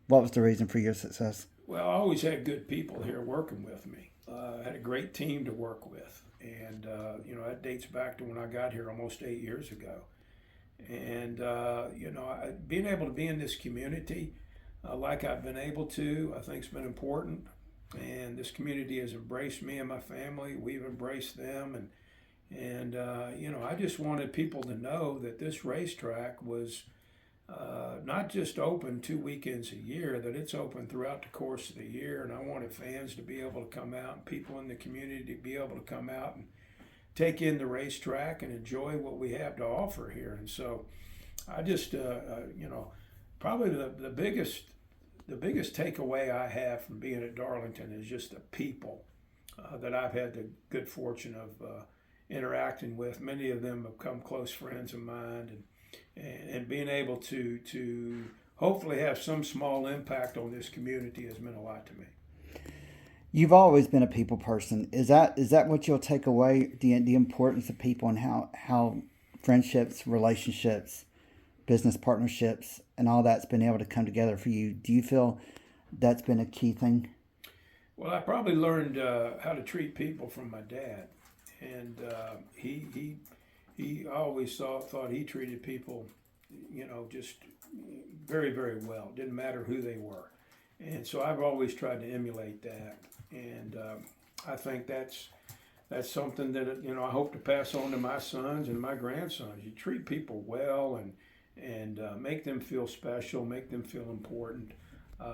What was the reason for your success? Well, I always had good people here working with me. I had a great team to work with, and that dates back to when I got here almost 8 years ago. And being able to be in this community, like I've been able to, I think has been important. And this community has embraced me and my family. We've embraced them, and I just wanted people to know that this racetrack was not just open 2 weekends a year, that it's open throughout the course of the year. And I wanted fans to be able to come out and people in the community to be able to come out and take in the racetrack and enjoy what we have to offer here. And so I just, probably the biggest takeaway I have from being at Darlington is just the people that I've had the good fortune of interacting with. Many of them have become close friends of mine, and being able to hopefully have some small impact on this community has meant a lot to me. You've always been a people person. Is that what you'll take away? The importance of people and how friendships, relationships, business partnerships, and all that's been able to come together for you. Do you feel that's been a key thing? Well, I probably learned how to treat people from my dad, and he always thought he treated people, just very, very well. Didn't matter who they were, and so I've always tried to emulate that, and I think that's something that I hope to pass on to my sons and my grandsons. You treat people well and make them feel special, make them feel important.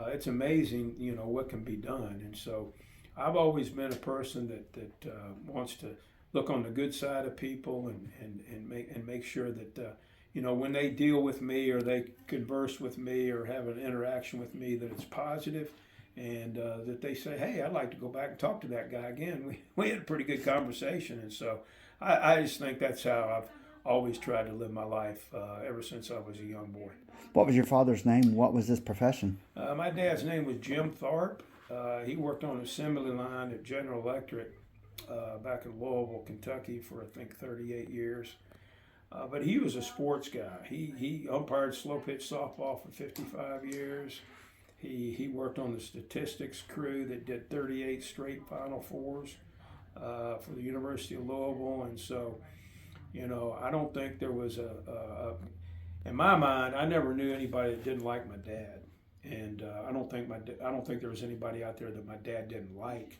It's amazing, what can be done. And so I've always been a person that wants to look on the good side of people and make sure that when they deal with me or they converse with me or have an interaction with me, that it's positive, and that they say, hey, I'd like to go back and talk to that guy again. We had a pretty good conversation. And so I just think that's how I've always tried to live my life ever since I was a young boy. What was your father's name? What was his profession? My dad's name was Jim Tharp. He worked on an assembly line at General Electric back in Louisville, Kentucky for I think 38 years. But he was a sports guy. He umpired slow pitch softball for 55 years. He worked on the statistics crew that did 38 straight Final Fours for the University of Louisville. And so, I don't think there was in my mind, I never knew anybody that didn't like my dad. And I don't think there was anybody out there that my dad didn't like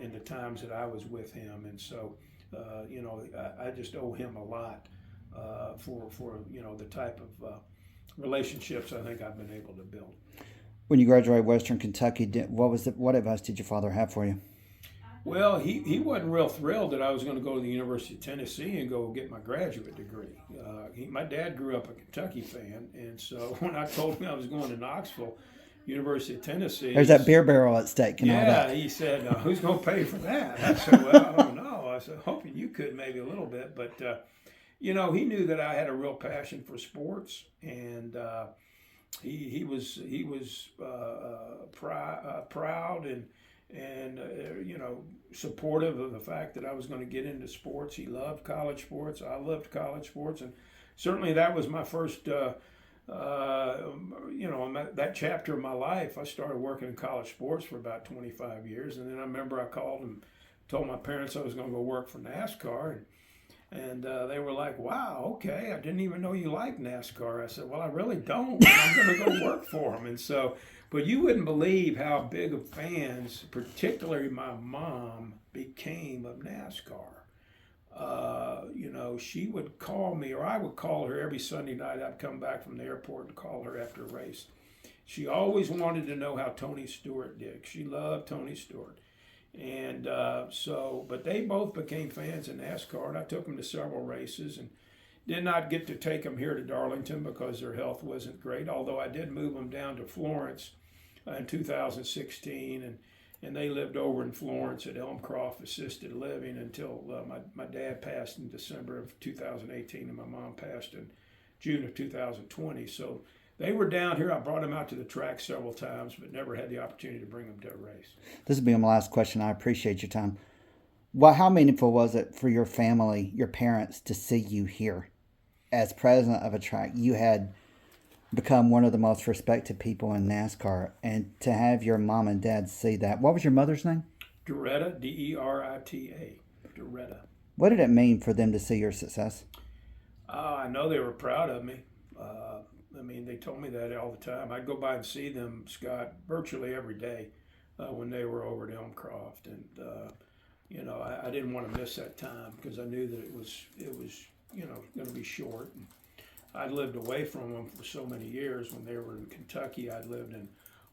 in the times that I was with him. And so, I just owe him a lot for the type of relationships I think I've been able to build. When you graduated Western Kentucky, what advice did your father have for you? Well, he wasn't real thrilled that I was going to go to the University of Tennessee and go get my graduate degree. My dad grew up a Kentucky fan, and so when I told him I was going to Knoxville, University of Tennessee, There's that beer barrel at stake and all yeah, that. he said, who's going to pay for that? I said, well, I don't know. I said, hoping you could maybe a little bit, but he knew that I had a real passion for sports, and he was proud and supportive of the fact that I was going to get into sports. He loved college sports. I loved college sports, and certainly that was my first. That chapter of my life, I started working in college sports for about 25 years, and then I remember I called and told my parents I was going to go work for NASCAR, and they were like, "Wow, okay, I didn't even know you liked NASCAR." I said, "Well, I really don't. I'm going to go work for them." And so, but you wouldn't believe how big of fans, particularly my mom, became of NASCAR. She would call me, or I would call her every Sunday night. I'd come back from the airport and call her after a race. She always wanted to know how Tony Stewart did. She loved Tony Stewart. And but they both became fans of NASCAR, and I took them to several races and did not get to take them here to Darlington because their health wasn't great, although I did move them down to Florence in 2016, and they lived over in Florence at Elmcroft Assisted Living until my dad passed in December of 2018 and my mom passed in June of 2020. So they were down here. I brought them out to the track several times, but never had the opportunity to bring them to a race. This will be my last question. I appreciate your time. Well, how meaningful was it for your family, your parents, to see you here as president of a track? You had become one of the most respected people in NASCAR, and to have your mom and dad see that. What was your mother's name? Doretta, Derita, Doretta. What did it mean for them to see your success? I know they were proud of me. I mean, they told me that all the time. I'd go by and see them, Scott, virtually every day when they were over at Elmcroft, and I didn't want to miss that time because I knew that it was going to be short. And I'd lived away from them for so many years. When they were in Kentucky, I'd lived in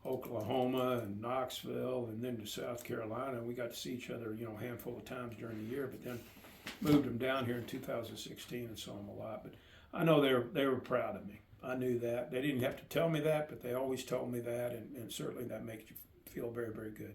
Oklahoma and Knoxville, and then to South Carolina. We got to see each other, a handful of times during the year, but then moved them down here in 2016 and saw them a lot. But I know they were proud of me. I knew that. They didn't have to tell me that, but they always told me that, and certainly that makes you feel very, very good.